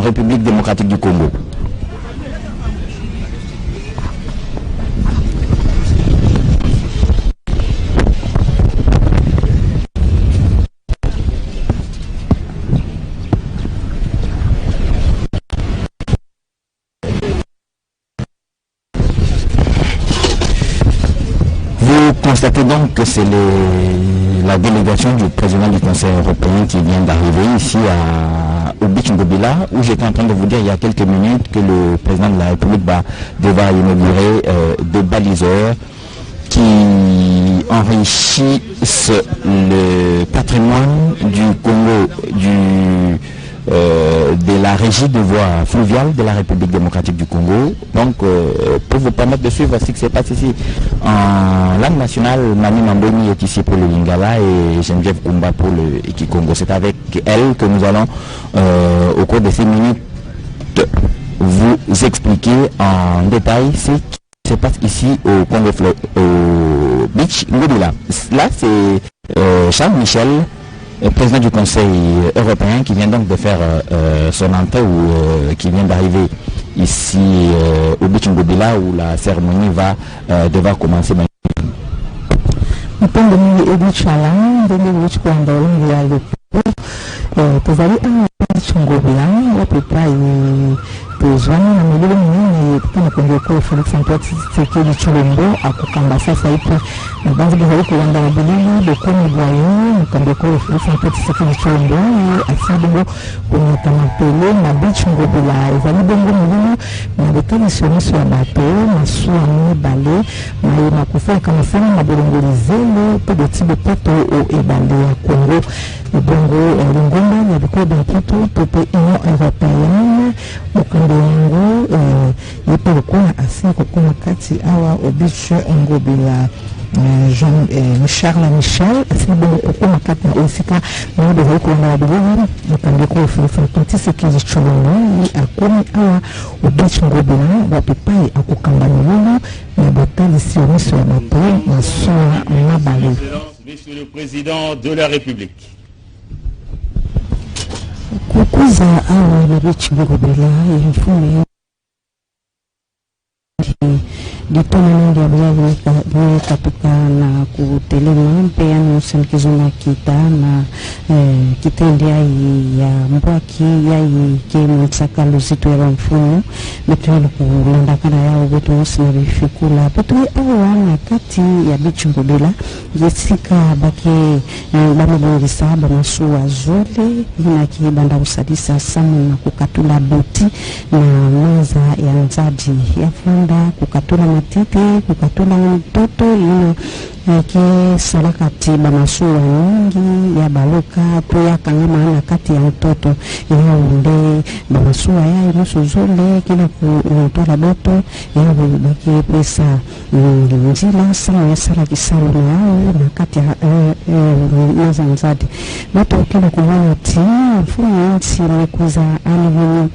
République démocratique du Congo. Vous constatez donc que c'est la délégation du président du Conseil européen qui vient d'arriver ici au Beach Ngobila, où j'étais en train de vous dire il y a quelques minutes que le président de la République va devoir inaugurer des baliseurs qui enrichissent le patrimoine du Congo, de la régie de voies fluviales de la République démocratique du Congo. Donc, pour vous permettre de suivre ce qui se passe ici en langue nationale, Mani Mamboni est ici pour le Lingala et Geneviève Kumba pour le Ikikongo. C'est avec elle que nous allons, au cours de ces minutes, vous expliquer en détail ce qui se passe ici au Congo, au Beach Ngobila. Là, c'est Charles Michel, président du Conseil européen, qui vient donc de faire son entrée ou qui vient d'arriver ici au Beach Ngobila, où la cérémonie va devoir commencer. Tuzwana na milele minene kama kuongea kwa Felix Antoine Tshisekedi Tshilombo akukamba sasa ipo na banzi bihari kuwanda na bilili dokoni bwayo mkambia kwa Felix Antoine Tshisekedi Tshilombo asabngo kunyata mapele na Beach Ngobila ezali bongo milele na betali somiso ya bato masuwa ni bale na makufa kama sana na bolongolizelo pe betibe pato o ebale ya Congo bongo lingomba ya biko d'imputo pepe Union Européenne mukando yango yepe kuna asiko kuna kati awa Beach Ngobila Jean Charles Michel asiko bongo kuna kati na osika na de ko na bilili mukando ko Felix Tshisekedi Tshilombo ni akoni awa Beach Ngobila bapepai akukamba milulu na batali siomiso ya bato na soa mabale. Monsieur le Président de la République, kukuza awa na Beach Ngobila yimfume ditona ndia bia katika na kutelema pia na usindikizo na kita na kitendia ya mbwaki ya kemu tsaka luzito ya mfumo betu kulandakana yao betu usinifikula betu awa na kati ya Beach Ngobila yesika bake bamabongisa bamasuwa zole ina kibanda usadisa samu na kukatula boti na meza ya nzaji ya funda kukatula matete kukatula mtoto ino ke salakati bamasuwa nyingi ya baloka to ya kangama na kati ya mtoto ina unde bamasuwa ya inusu zole kila kutola boto ya baki pesa njila sana ya sala kisalo na yao na kati ya maza nzadi bato kila kumwana ti mfumo nchi mekuza alivini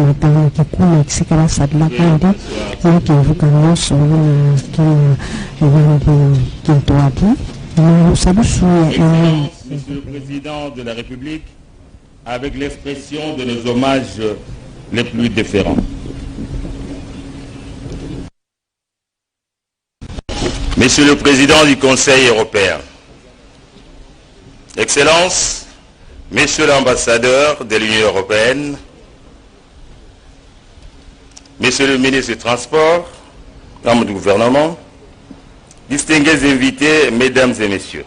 matanga kikuna kisikala sadla kandi mkivuka noso na kina wangi kintuati na usabusu ya Monsieur le Président de la République, avec l'expression de nos hommages les plus déférents. Monsieur le Président du Conseil européen, Excellences, Messieurs l'ambassadeur de l'Union européenne, Monsieur le ministre du Transport, membres du gouvernement, distingués invités, Mesdames et Messieurs.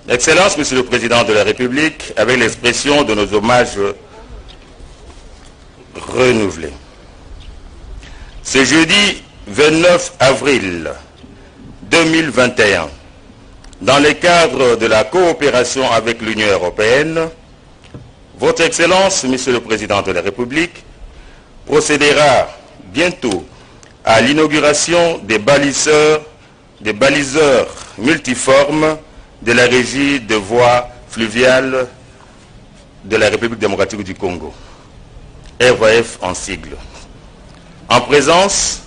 Excellences, Monsieur le Président de la République, avec l'expression de nos hommages renouvelés. Ce jeudi 29 avril 2021, dans le cadre de la coopération avec l'Union européenne, Votre Excellence, Monsieur le Président de la République, procédera bientôt à l'inauguration des baliseurs multiformes de la régie de voies fluviales de la République démocratique du Congo, RVF en sigle, en présence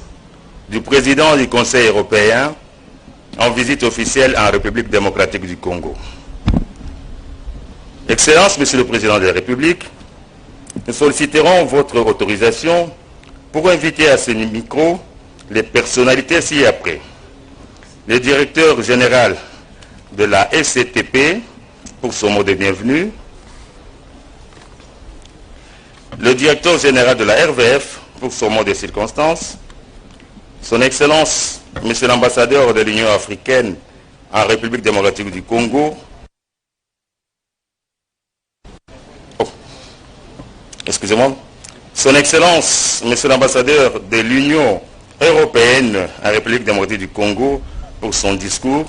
du président du Conseil européen en visite officielle en République démocratique du Congo. Excellence, Monsieur le Président de la République, nous solliciterons votre autorisation pour inviter à ce micro les personnalités ci-après. Le directeur général de la SCTP pour son mot de bienvenue, le directeur général de la RVF pour son mot de circonstance, son Excellence, Monsieur l'ambassadeur de l'Union africaine en République démocratique du Congo, excusez-moi, son Excellence, Monsieur l'ambassadeur de l'Union européenne en République démocratique du Congo pour son discours,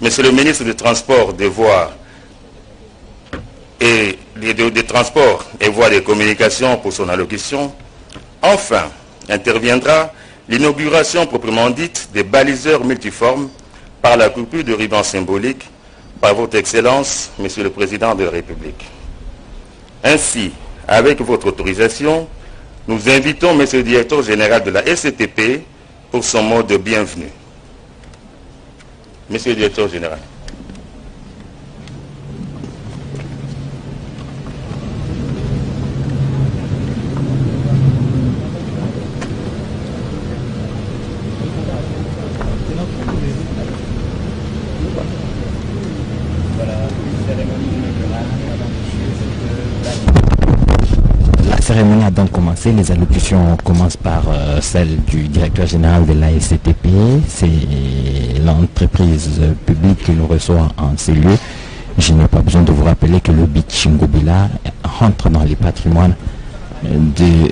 Monsieur le ministre des Transports, des Voies et des Transports et Voies de Communication pour son allocution. Enfin, interviendra l'inauguration proprement dite des baliseurs multiformes par la coupure de ruban symbolique par votre Excellence, Monsieur le Président de la République. Ainsi, avec votre autorisation, nous invitons Monsieur le Directeur général de la SCTP pour son mot de bienvenue. Monsieur le Directeur général. La cérémonie a donc commencé. Les allocutions commencent par celle du directeur général de la SCTP. C'est l'entreprise publique qui nous reçoit en ces lieux. Je n'ai pas besoin de vous rappeler que le Bichingobila rentre dans les patrimoines de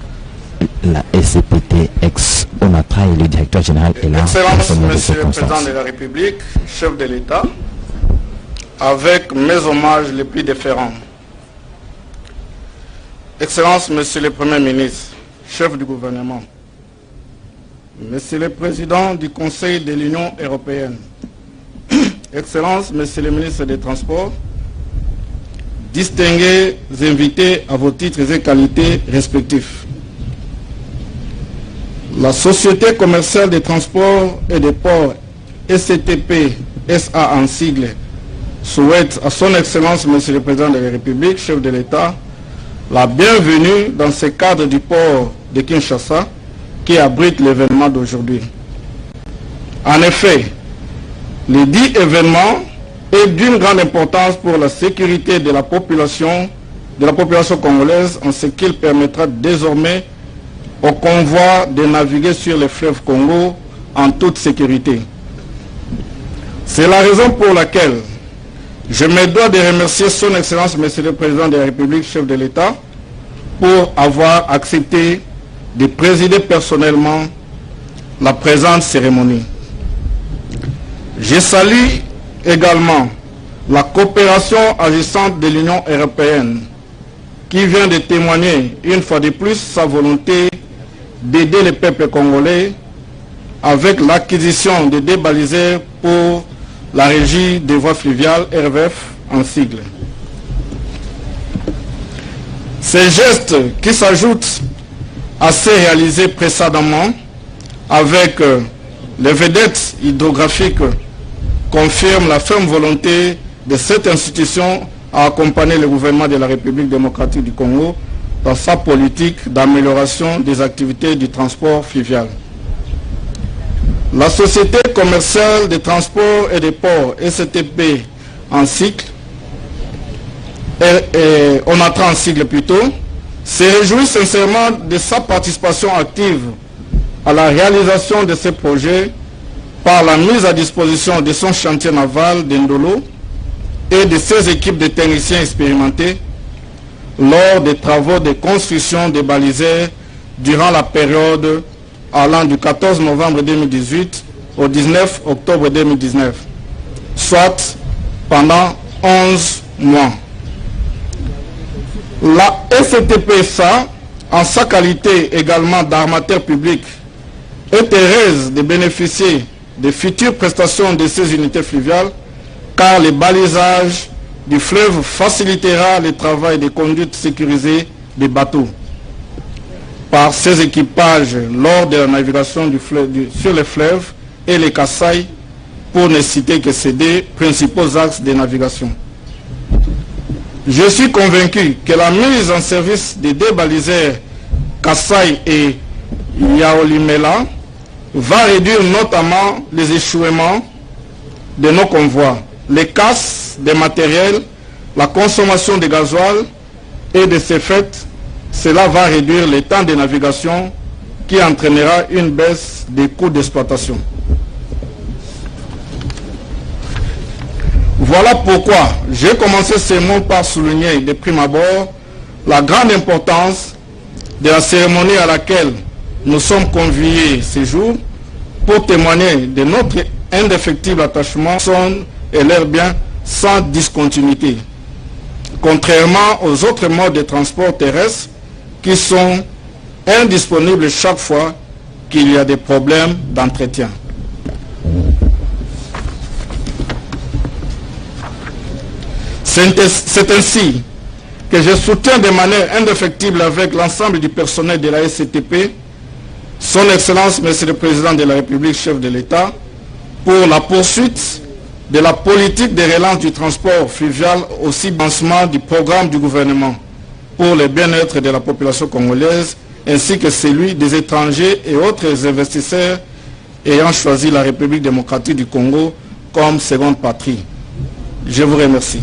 la SCPT ex-ONATRA et le directeur général est là. Excellence, Monsieur le Président de la République, chef de l'État, avec mes hommages les plus déférents. Excellence, Monsieur le Premier ministre, chef du gouvernement, Monsieur le Président du Conseil de l'Union européenne, Excellence, Monsieur le ministre des Transports, distingués invités à vos titres et qualités respectifs. La Société commerciale des transports et des ports SCTP SA en sigle souhaite à son Excellence, Monsieur le Président de la République, chef de l'État, la bienvenue dans ce cadre du port de Kinshasa qui abrite l'événement d'aujourd'hui. En effet, le dit événement est d'une grande importance pour la sécurité de la population congolaise en ce qu'il permettra désormais au convoi de naviguer sur le fleuve Congo en toute sécurité. C'est la raison pour laquelle je me dois de remercier son Excellence, Monsieur le Président de la République, chef de l'État, pour avoir accepté de présider personnellement la présente cérémonie. Je salue également la coopération agissante de l'Union européenne qui vient de témoigner une fois de plus sa volonté d'aider le peuple congolais avec l'acquisition de débaliseurs pour la régie des voies fluviales RVF en sigle. Ces gestes qui s'ajoutent à ceux réalisés précédemment avec les vedettes hydrographiques confirment la ferme volonté de cette institution à accompagner le gouvernement de la République démocratique du Congo dans sa politique d'amélioration des activités du transport fluvial. La Société commerciale des transports et des ports SCTP en cycle, ONATRA en sigle plutôt, se réjouit sincèrement de sa participation active à la réalisation de ces projets par la mise à disposition de son chantier naval d'Indolo et de ses équipes de techniciens expérimentés lors des travaux de construction des baliseurs durant la période allant du 14 novembre 2018 au 19 octobre 2019, soit pendant 11 mois. La SCTP-SA, en sa qualité également d'armateur public, est heureuse de bénéficier des futures prestations de ces unités fluviales, car le balisage du fleuve facilitera le travail de conduite sécurisée des bateaux par ces équipages lors de la navigation sur les fleuves et les Kasaï, pour ne citer que ces deux principaux axes de navigation. Je suis convaincu que la mise en service des deux baliseurs Kassai et Yaolimela va réduire notamment les échouements de nos convois, les casses des matériels, la consommation de gasoil et de ce fait, cela va réduire le temps de navigation qui entraînera une baisse des coûts d'exploitation. Voilà pourquoi j'ai commencé ce mot par souligner de prime abord la grande importance de la cérémonie à laquelle nous sommes conviés ce jour pour témoigner de notre indéfectible attachement et leurs biens sans discontinuité, contrairement aux autres modes de transport terrestre qui sont indisponibles chaque fois qu'il y a des problèmes d'entretien. C'est ainsi que je soutiens de manière indéfectible avec l'ensemble du personnel de la SCTP, son Excellence, Monsieur le Président de la République, chef de l'État, pour la poursuite de la politique de relance du transport fluvial au lancement du programme du gouvernement pour le bien-être de la population congolaise, ainsi que celui des étrangers et autres investisseurs ayant choisi la République démocratique du Congo comme seconde patrie. Je vous remercie.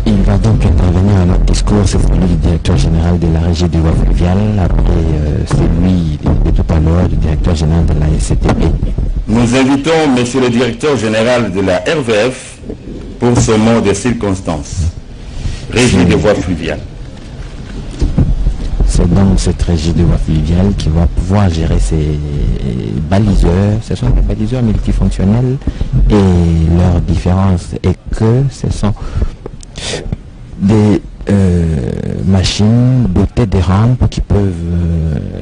Il va donc intervenir à notre discours, c'est celui du directeur général de la régie du voie fluviale, après celui de tout à l'heure du directeur général de la SCTP. Nous invitons Monsieur le directeur général de la RVF pour ce mot de circonstance. Régie de voie fluviale. C'est donc cette régie de voie fluviale qui va pouvoir gérer ces baliseurs. Ce sont des baliseurs multifonctionnels et leur différence est que ce sont des machines dotées de rampes qui peuvent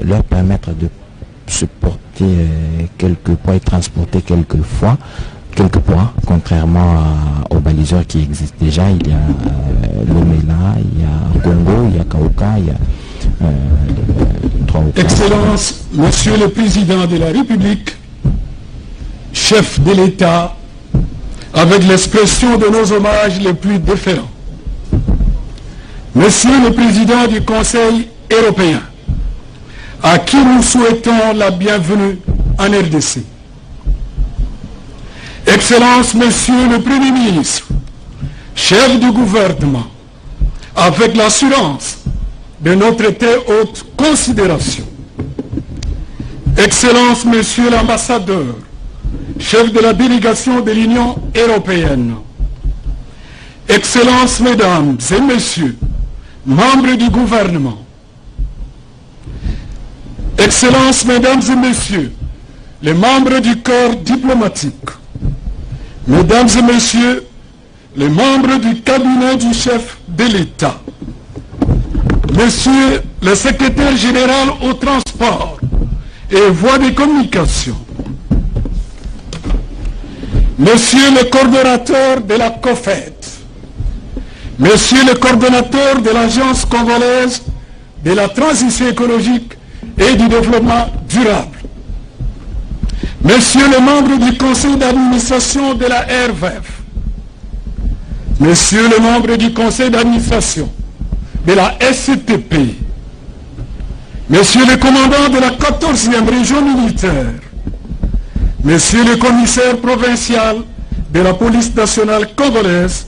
leur permettre de supporter quelques poids et transporter quelques poids, contrairement aux baliseurs qui existent déjà. Il y a l'Omela, il y a Congo, il y a Kauka, il y a Excellence, Monsieur le Président de la République, chef de l'État, avec l'expression de nos hommages les plus déférents. Monsieur le Président du Conseil européen, à qui nous souhaitons la bienvenue en RDC. Excellence, Monsieur le Premier ministre, chef du gouvernement, avec l'assurance de notre très haute considération. Excellence, Monsieur l'ambassadeur, chef de la délégation de l'Union européenne. Excellences, Mesdames et Messieurs, membres du gouvernement. Excellences, Mesdames et Messieurs, les membres du corps diplomatique. Mesdames et Messieurs, les membres du cabinet du chef de l'État. Monsieur le secrétaire général au transport et voies de communication. Monsieur le coordonnateur de la COFED. Monsieur le coordonnateur de l'Agence congolaise de la transition écologique et du développement durable. Monsieur le membre du conseil d'administration de la RVF. Monsieur le membre du conseil d'administration de la SCTP. Monsieur le commandant de la 14e région militaire. Monsieur le commissaire provincial de la police nationale congolaise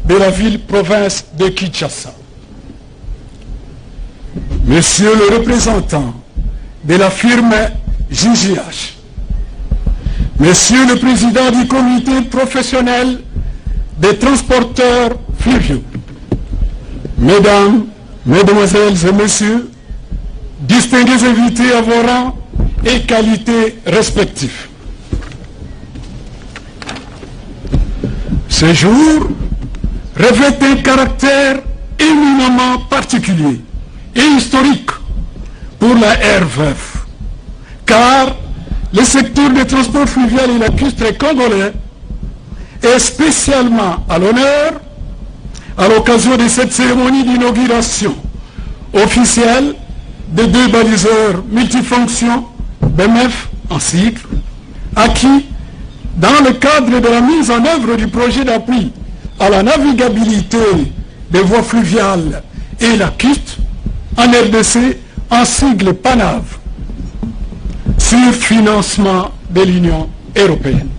de la ville-province de Kinshasa. Monsieur le représentant de la firme JGH. Monsieur le président du comité professionnel des transporteurs fluviaux. Mesdames, Mesdemoiselles et Messieurs, distingués invités à vos rangs et qualités respectifs. Ce jour revêt un caractère éminemment particulier et historique pour la RVF, car le secteur des transports fluviaux et lacustres congolais est spécialement à l'honneur à l'occasion de cette cérémonie d'inauguration officielle des deux baliseurs multifonctions, BMF en cycle, acquis dans le cadre de la mise en œuvre du projet d'appui à la navigabilité des voies fluviales et lacustres en RDC en sigle PANAV sur financement de l'Union européenne.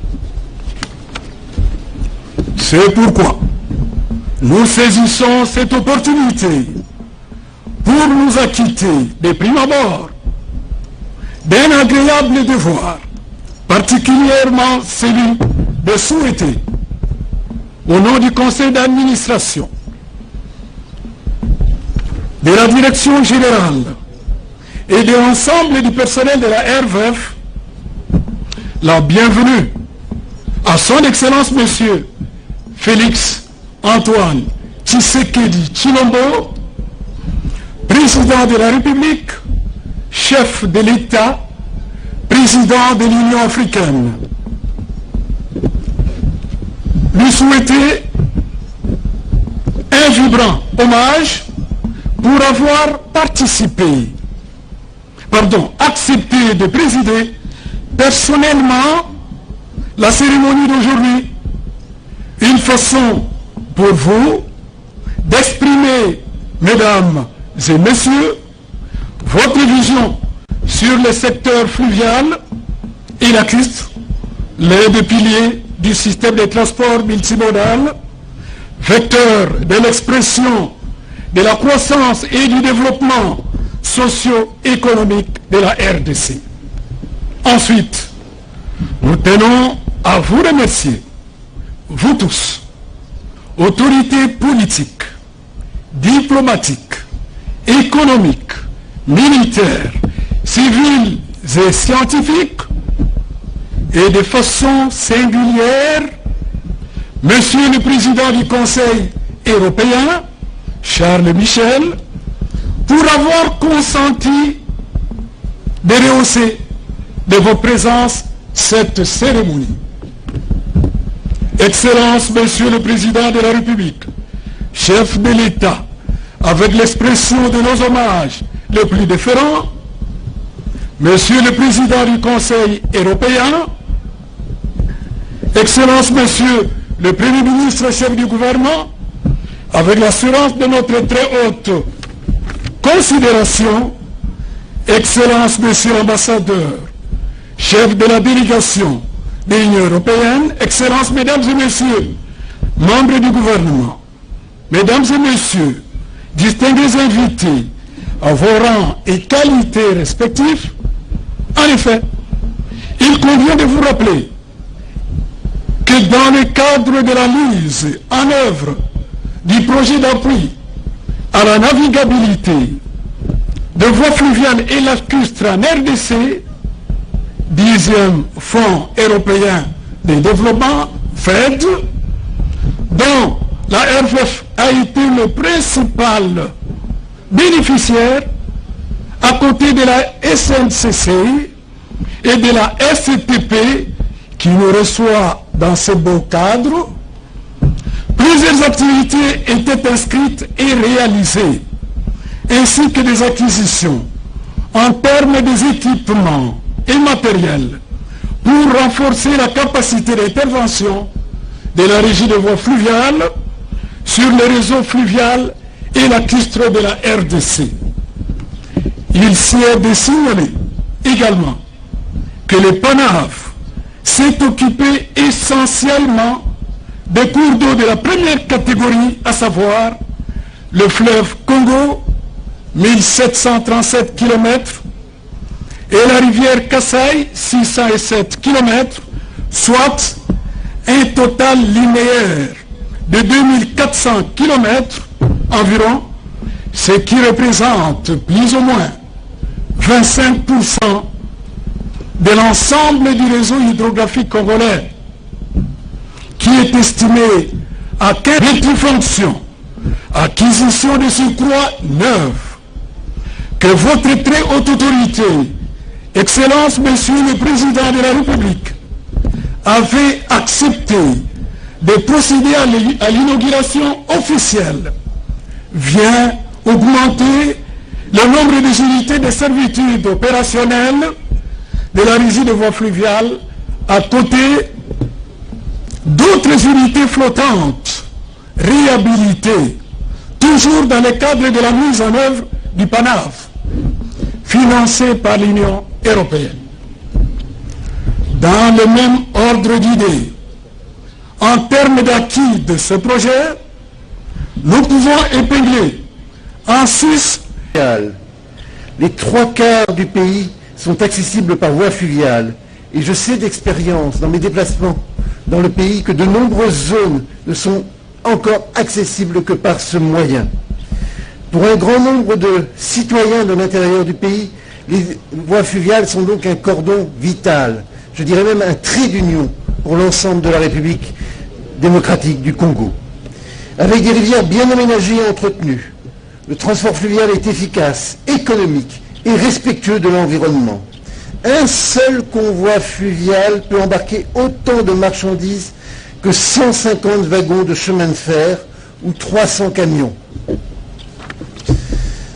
C'est pourquoi nous saisissons cette opportunité pour nous acquitter de prime abord d'un agréable devoir, particulièrement celui de souhaiter, au nom du conseil d'administration, de la direction générale et de l'ensemble du personnel de la RVF, la bienvenue à son Excellence Monsieur Félix Antoine Tshisekedi Tshilombo, président de la République, chef de l'État, président de l'Union africaine. Lui souhaiter un vibrant hommage pour avoir accepté de présider personnellement la cérémonie d'aujourd'hui. Une façon pour vous d'exprimer, mesdames et messieurs, votre vision sur le secteur fluvial et lacustre, les deux piliers du système de transport multimodal, vecteur de l'expression de la croissance et du développement socio-économique de la RDC. Ensuite, nous tenons à vous remercier, vous tous, autorités politiques, diplomatiques, économiques, militaires, civiles et scientifiques, et de façon singulière, Monsieur le Président du Conseil européen, Charles Michel, pour avoir consenti de rehausser de vos présences cette cérémonie. Excellence, Monsieur le Président de la République, chef de l'État, avec l'expression de nos hommages les plus déférents, Monsieur le Président du Conseil européen, Excellence, Monsieur le Premier ministre, chef du gouvernement, avec l'assurance de notre très haute considération, Excellence, Monsieur l'ambassadeur, chef de la délégation de l'Union européenne, Excellences, Mesdames et Messieurs, membres du gouvernement, Mesdames et Messieurs, distingués invités à vos rangs et qualités respectifs, en effet, il convient de vous rappeler que dans le cadre de la mise en œuvre du projet d'appui à la navigabilité de voies fluviales et lacustres en RDC, 10e Fonds européen de développement, FED, dont la RVF a été le principal bénéficiaire à côté de la SNCC et de la STP qui nous reçoit dans ce beau cadre. Plusieurs activités étaient inscrites et réalisées, ainsi que des acquisitions en termes des équipements et matériels pour renforcer la capacité d'intervention de la régie de voies fluviales sur le réseau fluvial et lacustre de la RDC. Il s'y est de signaler également que le PANAV s'est occupé essentiellement des cours d'eau de la première catégorie, à savoir le fleuve Congo, 1737 km, et la rivière Kasaï, 607 km, soit un total linéaire de 2400 km environ, ce qui représente plus ou moins 25% de l'ensemble du réseau hydrographique congolais, qui est estimé à 15 fonctions, acquisition de surcroît neuve, que votre très haute autorité, Excellence, Monsieur le Président de la République, avait accepté de procéder à l'inauguration officielle, vient augmenter le nombre des unités de servitude opérationnelles de la régie de voies fluviales à côté d'autres unités flottantes réhabilitées, toujours dans le cadre de la mise en œuvre du PANAF, financé par l'Union européenne. Dans le même ordre d'idées, en termes d'acquis de ce projet, nous pouvons épingler en Suisse. Les 3/4 du pays sont accessibles par voie fluviale et je sais d'expérience dans mes déplacements dans le pays que de nombreuses zones ne sont encore accessibles que par ce moyen. Pour un grand nombre de citoyens de l'intérieur du pays, les voies fluviales sont donc un cordon vital, je dirais même un trait d'union pour l'ensemble de la République démocratique du Congo. Avec des rivières bien aménagées et entretenues, le transport fluvial est efficace, économique et respectueux de l'environnement. Un seul convoi fluvial peut embarquer autant de marchandises que 150 wagons de chemin de fer ou 300 camions.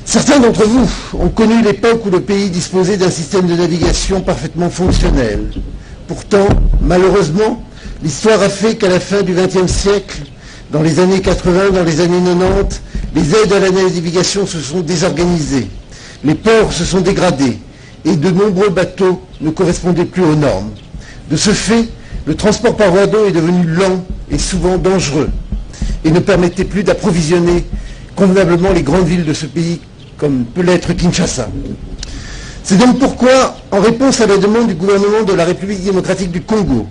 Certains d'entre vous ont connu l'époque où le pays disposait d'un système de navigation parfaitement fonctionnel. Pourtant, malheureusement, l'histoire a fait qu'à la fin du XXe siècle, dans les années 80, dans les années 90, les aides à la navigation se sont désorganisées, les ports se sont dégradés et de nombreux bateaux ne correspondaient plus aux normes. De ce fait, le transport par voie d'eau est devenu lent et souvent dangereux et ne permettait plus d'approvisionner convenablement les grandes villes de ce pays comme peut l'être Kinshasa. C'est donc pourquoi, en réponse à la demande du gouvernement de la République démocratique du Congo,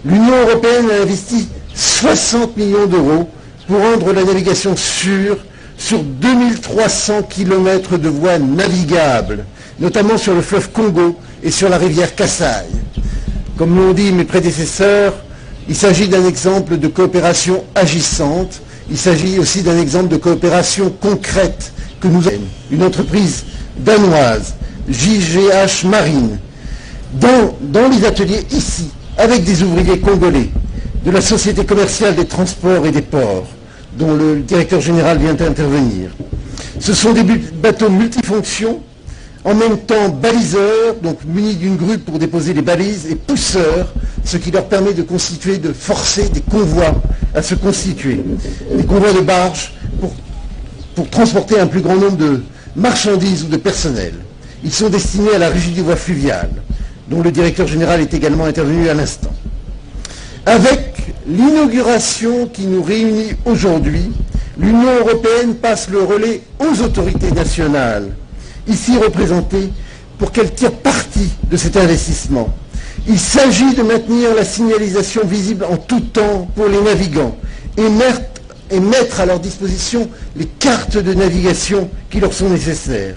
l'Union européenne a investi 60 millions d'euros pour rendre la navigation sûre sur 2300 km de voies navigables, notamment sur le fleuve Congo et sur la rivière Kasaï. Comme l'ont dit mes prédécesseurs, il s'agit d'un exemple de coopération agissante, il s'agit aussi d'un exemple de coopération concrète que nous avons. Une entreprise danoise, JGH Marine, dans les ateliers ici, avec des ouvriers congolais, de la Société commerciale des transports et des ports, dont le directeur général vient d'intervenir. Ce sont des bateaux multifonctions, en même temps baliseurs, donc munis d'une grue pour déposer les balises, et pousseurs, ce qui leur permet de forcer des convois à se constituer. Des convois de barges pour transporter un plus grand nombre de marchandises ou de personnel. Ils sont destinés à la régie des voies fluviales, dont le directeur général est également intervenu à l'instant. Avec l'inauguration qui nous réunit aujourd'hui, l'Union européenne passe le relais aux autorités nationales, ici représentées, pour qu'elles tirent parti de cet investissement. Il s'agit de maintenir la signalisation visible en tout temps pour les navigants et mettre à leur disposition les cartes de navigation qui leur sont nécessaires.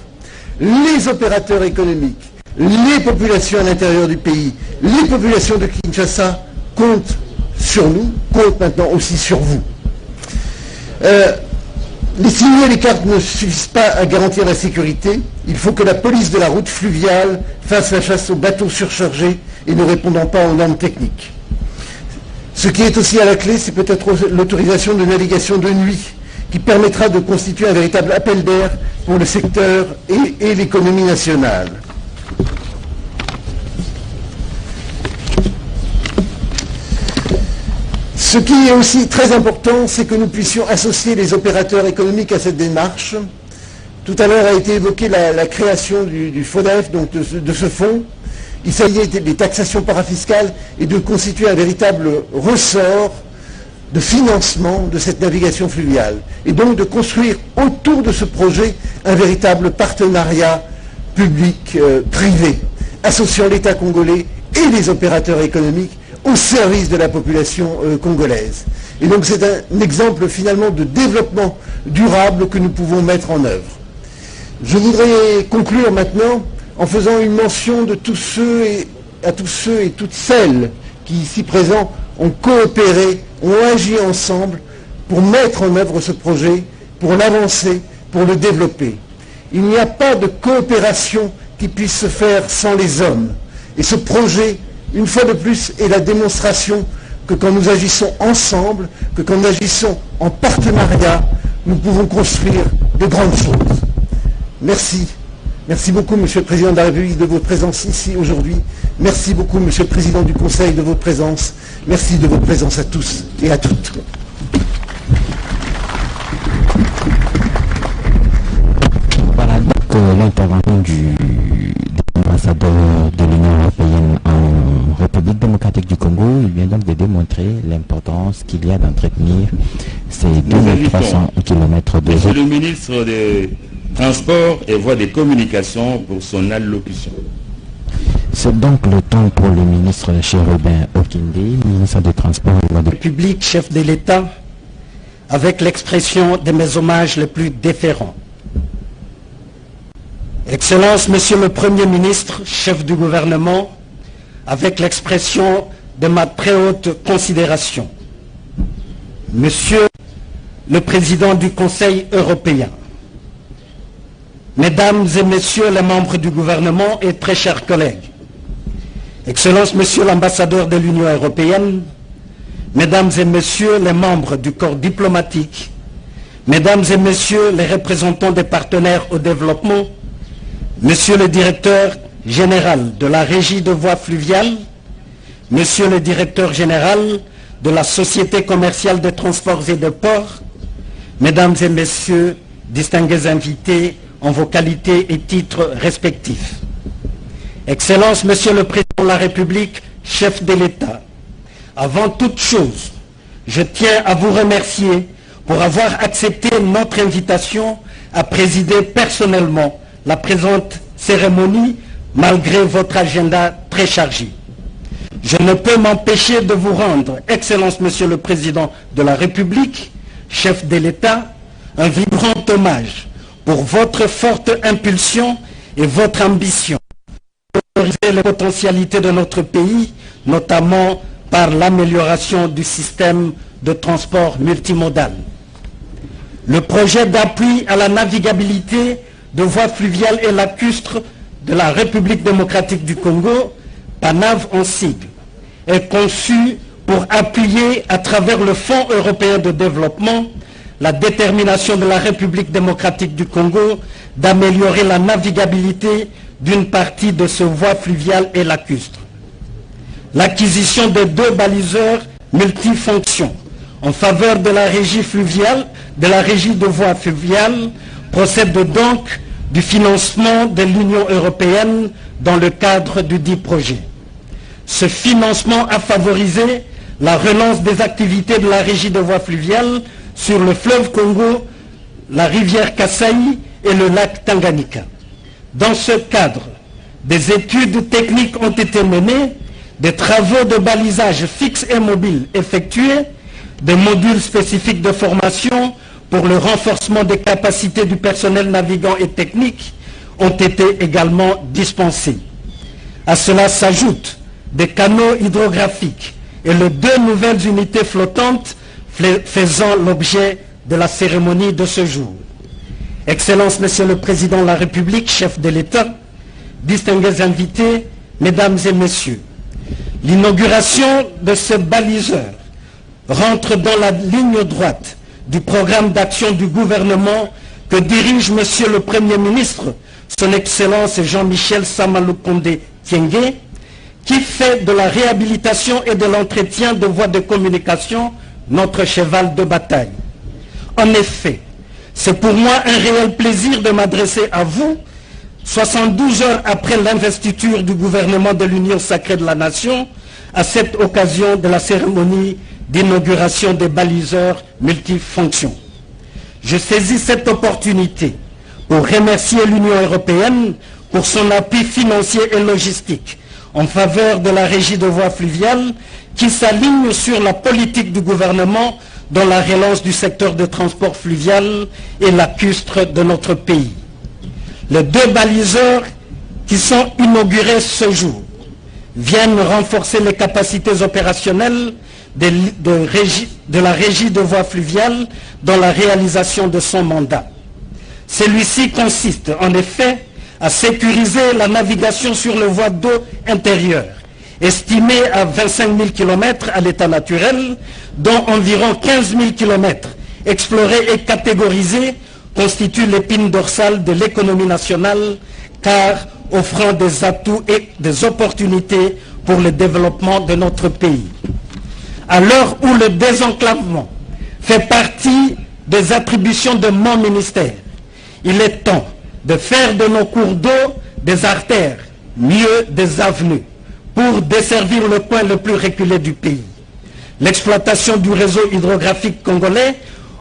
Les opérateurs économiques, les populations à l'intérieur du pays, les populations de Kinshasa comptent sur nous, comptent maintenant aussi sur vous. Les signes et les cartes ne suffisent pas à garantir la sécurité. Il faut que la police de la route fluviale fasse la chasse aux bateaux surchargés et ne répondant pas aux normes techniques. Ce qui est aussi à la clé, c'est peut-être l'autorisation de navigation de nuit, qui permettra de constituer un véritable appel d'air pour le secteur et l'économie nationale. Ce qui est aussi très important, c'est que nous puissions associer les opérateurs économiques à cette démarche. Tout à l'heure a été évoquée la création du FODEF, donc de ce fonds. Il s'agit des taxations parafiscales et de constituer un véritable ressort de financement de cette navigation fluviale. Et donc de construire autour de ce projet un véritable partenariat public-privé, associant l'État congolais et les opérateurs économiques au service de la population congolaise. Et donc c'est un exemple finalement de développement durable que nous pouvons mettre en œuvre. Je voudrais conclure maintenant en faisant une mention de tous ceux et toutes celles qui ici présents ont coopéré, ont agi ensemble pour mettre en œuvre ce projet, pour l'avancer, pour le développer. Il n'y a pas de coopération qui puisse se faire sans les hommes. Et ce projet, une fois de plus, est la démonstration que quand nous agissons ensemble, que quand nous agissons en partenariat, nous pouvons construire de grandes choses. Merci Merci beaucoup, Monsieur le Président de la République, de votre présence ici aujourd'hui. Merci beaucoup, Monsieur le Président du Conseil, de votre présence. Merci de votre présence à tous et à toutes. Voilà donc l'intervention de l'ambassadeur de l'Union européenne en République démocratique du Congo. Il vient donc de démontrer l'importance qu'il y a d'entretenir ces 2300 km de Monsieur le ministre des Transports et Voies de Communication pour son allocution. C'est donc le temps pour le ministre Chérubin Okinde, ministre des Transports et Voies de République, chef de l'État, avec l'expression de mes hommages les plus déférents. Excellence, Monsieur le Premier ministre, chef du gouvernement, avec l'expression de ma très haute considération. Monsieur le Président du Conseil européen, Mesdames et Messieurs les membres du gouvernement et très chers collègues, Excellence, Monsieur l'ambassadeur de l'Union européenne, Mesdames et Messieurs les membres du corps diplomatique, Mesdames et Messieurs les représentants des partenaires au développement, Monsieur le directeur général de la Régie de voies fluviales, Monsieur le directeur général de la Société commerciale de transports et de ports, Mesdames et Messieurs, distingués invités en vos qualités et titres respectifs. Excellence, Monsieur le Président de la République, chef de l'État, avant toute chose, je tiens à vous remercier pour avoir accepté notre invitation à présider personnellement la présente cérémonie malgré votre agenda très chargé. Je ne peux m'empêcher de vous rendre, Excellence, Monsieur le Président de la République, chef de l'État, un vibrant hommage pour votre forte impulsion et votre ambition de valoriser les potentialités de notre pays, notamment par l'amélioration du système de transport multimodal. Le projet d'appui à la navigabilité de voies fluviales et lacustres de la République démocratique du Congo, PANAV en sigle, est conçu pour appuyer à travers le Fonds européen de développement la détermination de la République démocratique du Congo d'améliorer la navigabilité d'une partie de ces voies fluviales et lacustres. L'acquisition de 2 baliseurs multifonctions en faveur de la régie fluviale, de la régie de voies fluviales, procède donc du financement de l'Union européenne dans le cadre du dit projet. Ce financement a favorisé la relance des activités de la régie de voies fluviales sur le fleuve Congo, la rivière Kasaï et le lac Tanganyika. Dans ce cadre, des études techniques ont été menées, des travaux de balisage fixe et mobile effectués, des modules spécifiques de formation pour le renforcement des capacités du personnel navigant et technique ont été également dispensés. À cela s'ajoutent des canaux hydrographiques et les 2 nouvelles unités flottantes faisant l'objet de la cérémonie de ce jour. Excellence, Monsieur le Président de la République, chef de l'État, distingués invités, Mesdames et Messieurs, l'inauguration de ce baliseur rentre dans la ligne droite du programme d'action du gouvernement que dirige Monsieur le Premier ministre, Son Excellence Jean-Michel Samalukonde Tiengue, qui fait de la réhabilitation et de l'entretien de voies de communication notre cheval de bataille. En effet, c'est pour moi un réel plaisir de m'adresser à vous, 72 heures après l'investiture du gouvernement de l'Union sacrée de la Nation, à cette occasion de la cérémonie d'inauguration des baliseurs multifonctions. Je saisis cette opportunité pour remercier l'Union européenne pour son appui financier et logistique en faveur de la régie de voies fluviales qui s'aligne sur la politique du gouvernement dans la relance du secteur de transport fluvial et lacustre de notre pays. Les 2 baliseurs qui sont inaugurés ce jour viennent renforcer les capacités opérationnelles de la régie de voies fluviales dans la réalisation de son mandat. Celui-ci consiste en effet à sécuriser la navigation sur les voies d'eau intérieures, estimées à 25 000 km à l'état naturel, dont environ 15 000 km explorés et catégorisés constituent l'épine dorsale de l'économie nationale, car offrant des atouts et des opportunités pour le développement de notre pays. À l'heure où le désenclavement fait partie des attributions de mon ministère, il est temps de faire de nos cours d'eau des artères, mieux des avenues, pour desservir le coin le plus reculé du pays. L'exploitation du réseau hydrographique congolais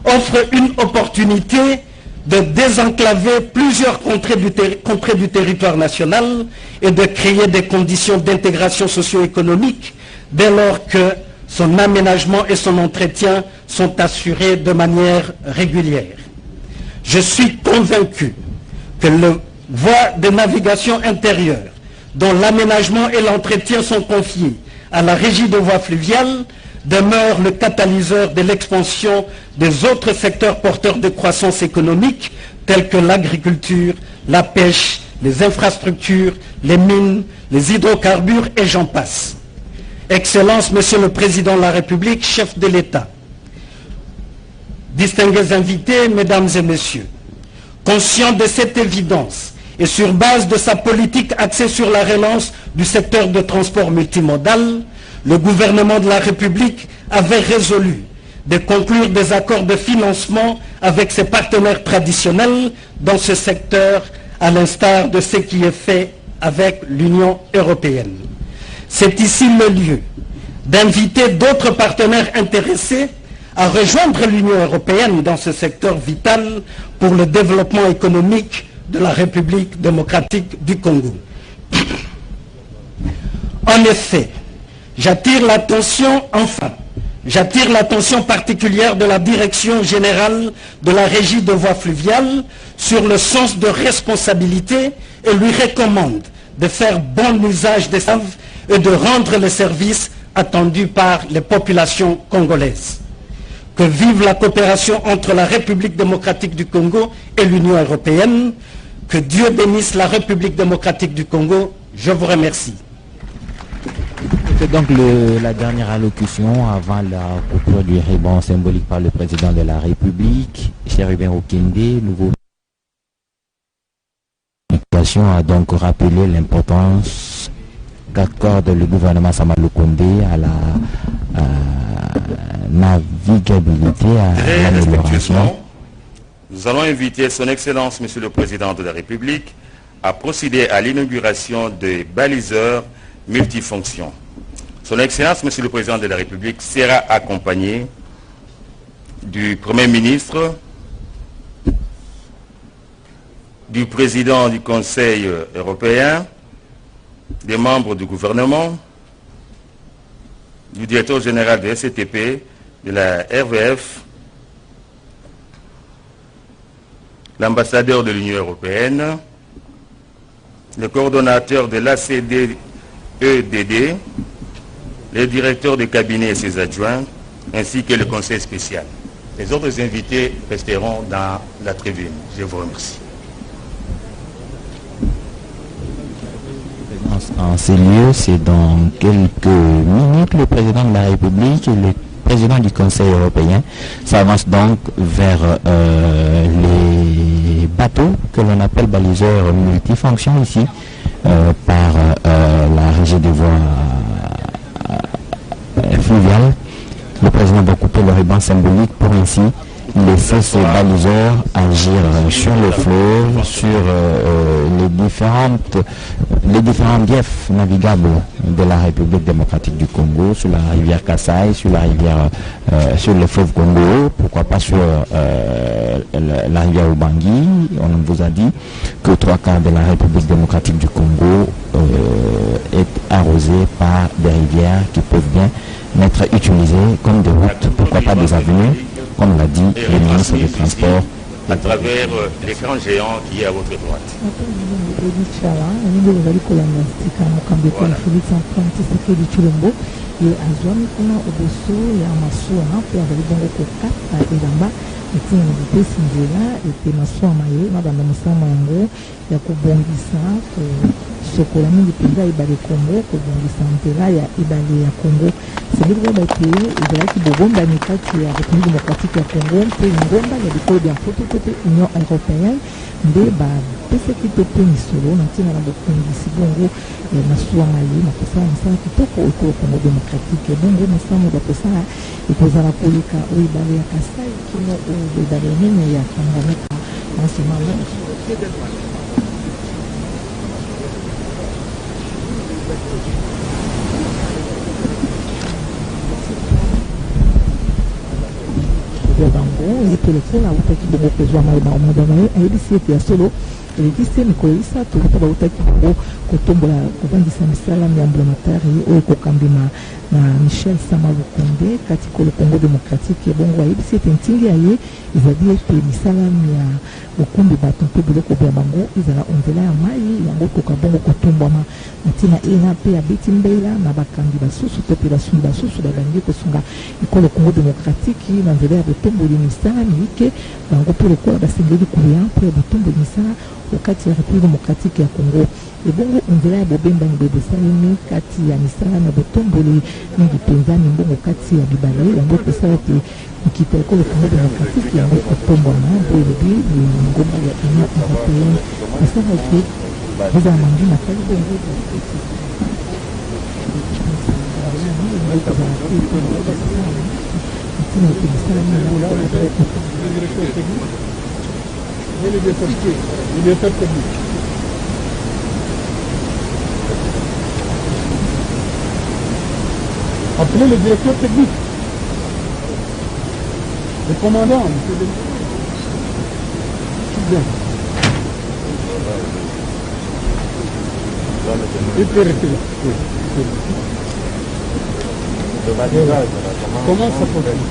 offre une opportunité de désenclaver plusieurs contrées du territoire national et de créer des conditions d'intégration socio-économique dès lors que son aménagement et son entretien sont assurés de manière régulière. Je suis convaincu que les voies de navigation intérieure, dont l'aménagement et l'entretien sont confiés à la régie de voies fluviales, demeure le catalyseur de l'expansion des autres secteurs porteurs de croissance économique tels que l'agriculture, la pêche, les infrastructures, les mines, les hydrocarbures et j'en passe. Excellences, Monsieur le Président de la République, chef de l'État, distingués invités, Mesdames et Messieurs, conscient de cette évidence et sur base de sa politique axée sur la relance du secteur de transport multimodal, le gouvernement de la République avait résolu de conclure des accords de financement avec ses partenaires traditionnels dans ce secteur, à l'instar de ce qui est fait avec l'Union européenne. C'est ici le lieu d'inviter d'autres partenaires intéressés à rejoindre l'Union européenne dans ce secteur vital pour le développement économique de la République démocratique du Congo. En effet, j'attire l'attention particulière de la Direction générale de la Régie de voies fluviales sur le sens de responsabilité et lui recommande de faire bon usage des saves et de rendre les services attendus par les populations congolaises. Que vive la coopération entre la République démocratique du Congo et l'Union européenne. Que Dieu bénisse la République démocratique du Congo. Je vous remercie. C'est donc la dernière allocution avant la coupure du ruban symbolique par le président de la République, Chérubin Okende. Nouveau a donc rappelé l'importance qu'accorde le gouvernement Sama Lukonde à la navigabilité, à l'amélioration. Nous allons inviter son Excellence, Monsieur le Président de la République, à procéder à l'inauguration des baliseurs multifonctions. Son Excellence, Monsieur le Président de la République, sera accompagné du Premier ministre, du Président du Conseil européen, des membres du gouvernement, du directeur général de SCTP, de la RVF, l'ambassadeur de l'Union européenne, le coordonnateur de l'ACDEDD, les directeurs de cabinet et ses adjoints, ainsi que le conseil spécial. Les autres invités resteront dans la tribune. Je vous remercie. En ces lieux, c'est dans quelques minutes, le président de la République et le président du Conseil européen s'avance donc vers les bateaux que l'on appelle baliseurs multifonctions ici par la régie des voies fluviales. Le président va couper le ruban symbolique pour ainsi laisser ces baliseurs agir sur le fleuve, sur les différents biefs navigables de la République démocratique du Congo, sur la rivière Kasaï, sur la rivière, sur le fleuve Congo, pourquoi pas sur la rivière Ubangi. On vous a dit que 3/4 de la République démocratique du Congo est arrosé par des rivières qui peuvent bien être utilisées comme des routes, pourquoi pas des avenues, comme l'a dit le ministre des Transports. À travers l'écran géant qui est à votre droite. kosokola mingi mpenza ebale Congo kobongisa nzela ya ebale ya Congo sengeli koyeba ete ezalaki bobombani kati ya République démocratique ya Congo mpe ngomba ya bikolo bya mpoto to te Union européenne nde bapesaki to mpe misolo na ntina na bokongisi bongo masuwa mali na kosala mosala kitoko ekolo Congo démocratique bongo mosala bakosala ekozala koleka oyo ebale ya Kasai kino oyo ebale nene ya Tanganyika en ce moment. Bango epelekela autaki bongo kozwa mai baomoda na ye ayebisi ete ya solo eleki se mikolo misato ata bautaki bongo kotombola kovandisa misala miambulamatari oyo ekokambima na Michel Sama Lukonde kati kolo Congo démocratique bongo ayebisi ete ntingi ya ye ezali ete misala ya okumbi bato mpe biloko bya bango ezala onzela ya mai yango toka bongo kotombwama na ntina ena mpe abeti mbela na bakambi basusu to mpe basungi basusu babangi kosunga ekolo Congo démocratique na nzela ya botomboli misala milike bango mpe lokola basengeli koya mpo ya botomboli misala wakati ya République démocratique ya Congo ebongo nzela ya bobembani bebesalemi kati ya misala na botomboli mingi mpenza mimbongo kati ya bibale yango ekosala ete nkita ekolo Congo démocratique yango kotombwana mpo elobi ngomba ya Union européenne esala ete ezala mangi makali bongo ntina ete misala Appelez le directeur technique, le commandant, bien. Il peut rester là. Oui. Comment ça fonctionne?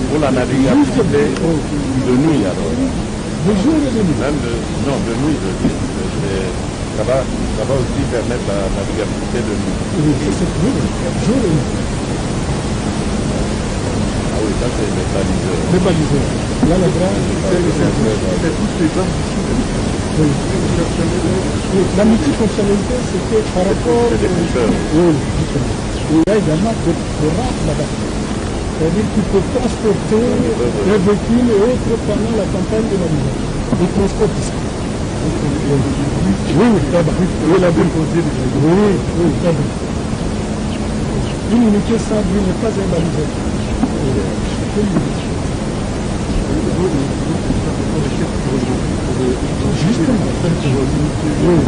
Pour la navigabilité de nuit alors. De jour et de nuit. Même de nuit, ça va aussi permettre la navigabilité de nuit. Oui, c'est jour et nuit. Ah oui, ça c'est les baliseurs. Les baliseurs. Là, la grande, c'est tous les gens. Oui. La multifonctionnalité, c'était par rapport... C'est des pousseurs. Oui, il y a également des rampes là-bas. C'est-à-dire qu'il faut transporter les véhicules et autres pendant la campagne de la maison. Ils transportent ici. Oui, là-bas. Oui, là-bas. Oui, là-bas. Une unité sans bruit n'est pas un baliseur. Justement. Oui.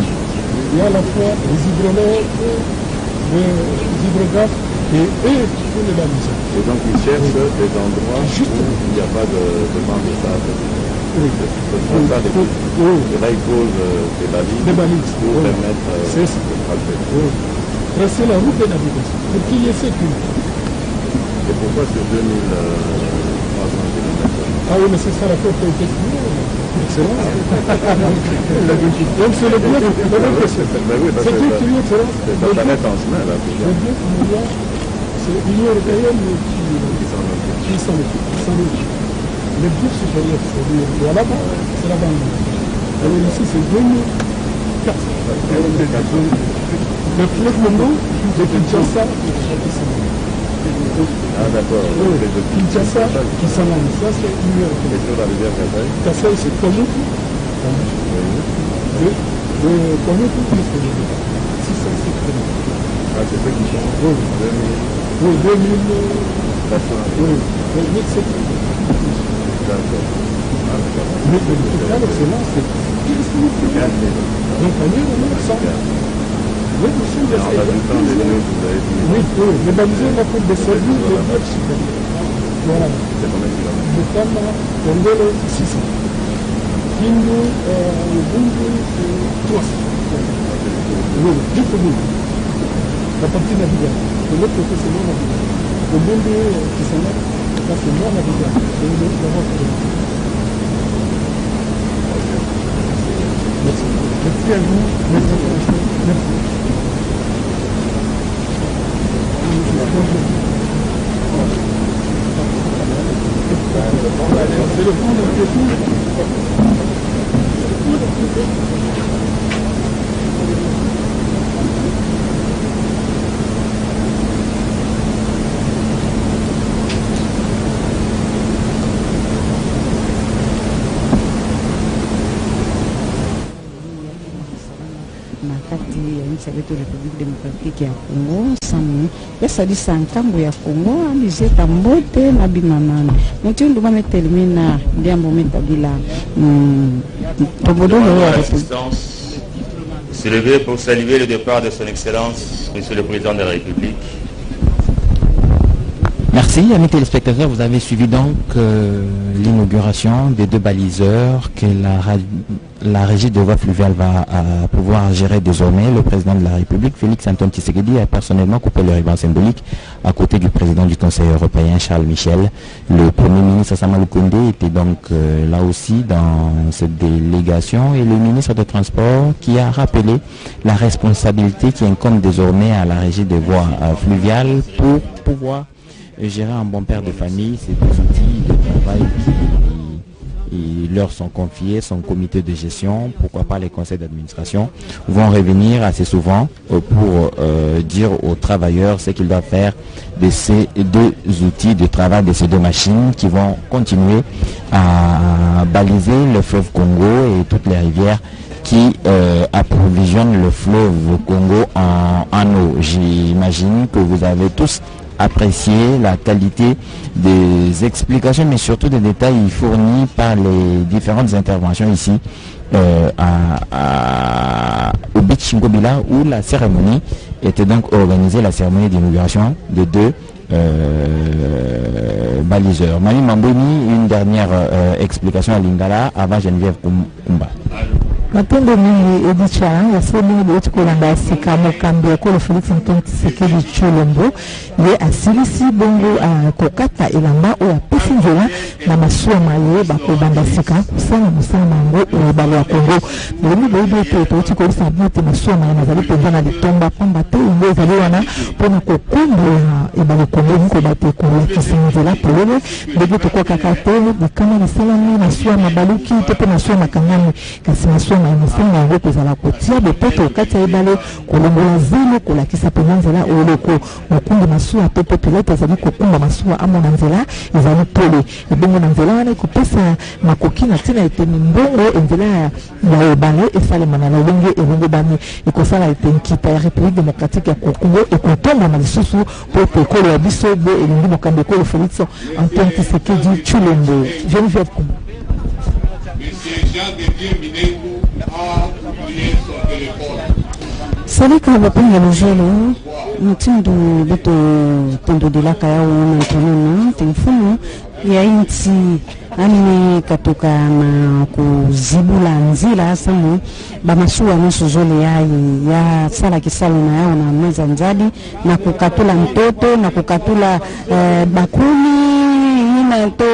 Il y a à la fois les hydrologues, les hydrographes, et eux pour les baliseurs. Et donc ils cherchent des endroits où il n'y a pas de banc de sable. Oui. Et là ils posent des balises pour permettre de tracer. Tracer la route de navigation, pour qu'il y ait sécurité. Et pourquoi c'est 2300 km? Ah oui, mais c'est ça la faute qui a été finie. Excellent. Donc c'est le bien de la question. C'est tout une excellence. Ça s'arrête en chemin là. C'est l'Union européenne qui s'en occupe. Le but supérieur, c'est là-bas, c'est la banque. Alors ici, c'est 2400. Le fleuve Mondo, de Kinshasa, Ah d'accord. oui, Kinshasa, qui s'en va. Ça, c'est l'Union européenne. Et sur la rivière Kasai? Kasai, c'est Komutu. Komutu, plus que 600 km. Ah, c'est ceux qui sont. Oui, 2400. Oui, 2700. Mais le total, excellence, c'est donc, on est ensemble. Oui, nous sommes des oui, les balisés, on a fait des services de match. Voilà. Le Tama, Tondelo, 600. Kindu, Ubundu, 300. Oui, juste au bout. La partie navigable. De l'autre côté, c'est non navigable. Ubundu, qui s'en est, ça c'est non navigable. C'est une autre. Merci. Merci à vous. Merci à vous. Merci. C'est le fond de ya République démocratique ya Congo samu esalisa ntango ya Congo alizeta mbote na binanana mutindu bametelimina ndiambo metabila tobodolo ya République s'élever pour saluer le départ de son Excellence Monsieur le Président de la République. Merci, amis téléspectateurs. Vous avez suivi donc l'inauguration des 2 baliseurs que la régie de voie fluviale va pouvoir gérer désormais. Le président de la République, Félix Antoine Tshisekedi, a personnellement coupé le ruban symbolique à côté du président du Conseil européen, Charles Michel. Le Premier ministre Sama Lukonde était donc là aussi dans cette délégation et le ministre des Transports qui a rappelé la responsabilité qui incombe désormais à la régie de voies fluviales pour pouvoir gérer un bon père de famille, ces 2 outils de travail qui leur sont confiés, son comité de gestion, pourquoi pas les conseils d'administration, vont revenir assez souvent pour dire aux travailleurs ce qu'ils doivent faire de ces 2 outils de travail, de ces 2 machines qui vont continuer à baliser le fleuve Congo et toutes les rivières qui approvisionnent le fleuve Congo en eau. J'imagine que vous avez tous apprécier la qualité des explications, mais surtout des détails fournis par les différentes interventions ici au Beach Ngobila, où la cérémonie était donc organisée, la cérémonie d'inauguration de 2 baliseurs. Mami Mamboni, une dernière explication à Lingala avant Geneviève Kumba. Matendo mingi edicha ya sio mingi wetu kulanda sika mokambi ko Félix Antoine Tshisekedi Tshilombo ye asilisi bongo kokata elamba o apesi nzela na masuwa maye bakobanda sika kusana musana mango o balo ya Congo ndomi boibe to tiko lisa bote masuwa maye nazali penza na litomba pamba te ngo ezali wana pona kokombola ebalo Congo ko bate ko lakisa nzela polele ndenge toko kakate bikama na salami masuwa mabaluki te pe masuwa makangani kasi masuwa mayimusenga yango kozala kotia bopeto kati ya ebale kolongola zelo kolakisa pena nzela oloko mokundu masuwa te pe pilote ezali kokumba masuwa amona nzela ezali pole ebongo na nzela wana ekopesa makoki na ntina eteni mbongo nzela ya ebale esalema na lolenge elongo bani ekosala ete nkita ya République démocratique ya Congo ekotomba na lisusu po ete ekolo ya biso bo elingi mokambi ekolo Félix Antoine Tshisekedi Tshilombo. Geneviève Kumba. Salika bapanga lojelo mtindo beto tendo de la kaya wana tonona temfumo ya inti ani katoka na kuzibula nzila samu bamasuwa nusu zole ya sala kisalo na yao na meza nzadi na kukatula mtoto na kukatula bakuli ina to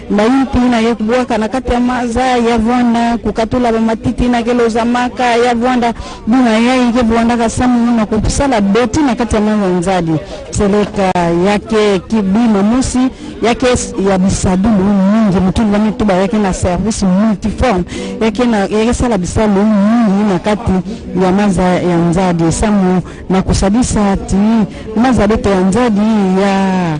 maiti na yekubwaka na kati ya maza ya vwanda kukatula bamatiti na kelo za maka ya vwanda buna ya ike vwanda kasamu na kusala beti na kati ya maza nzadi seleka yake kibima musi yake ya bisadulu nyingi mtundu wa mituba yake na service multiform yake sala bisalu nyingi na kati ya maza ya nzadi samu na kusadisa ati maza beto ya nzadi ya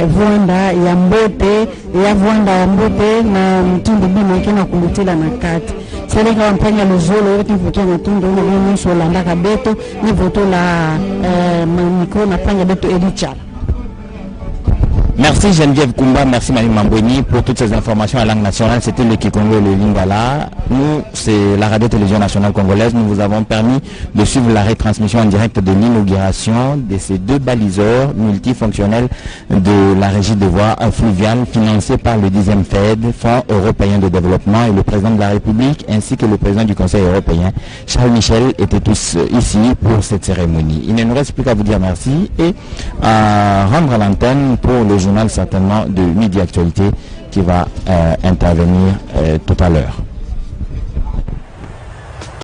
vwanda ya mbote ya vwanda ya mbote na mtundu bima yake na kulutila na kati seleka wampanya lozolo yote mvoto ya mtundu na mwisho landaka beto ni voto la mikro na panya beto Elicha. Merci Geneviève Kumba, merci Mani Mamboni pour toutes ces informations à langue nationale. C'était le Kikongo et le Lingala. Nous, c'est la radio-télévision nationale congolaise. Nous vous avons permis de suivre la retransmission en direct de l'inauguration de ces 2 baliseurs multifonctionnels de la régie de voies fluviales financés par le 10e FED, Fonds européen de développement, et le président de la République ainsi que le président du Conseil européen, Charles Michel, étaient tous ici pour cette cérémonie. Il ne nous reste plus qu'à vous dire merci et à rendre l'antenne pour le journal certainement de Midi Actualité qui va intervenir tout à l'heure.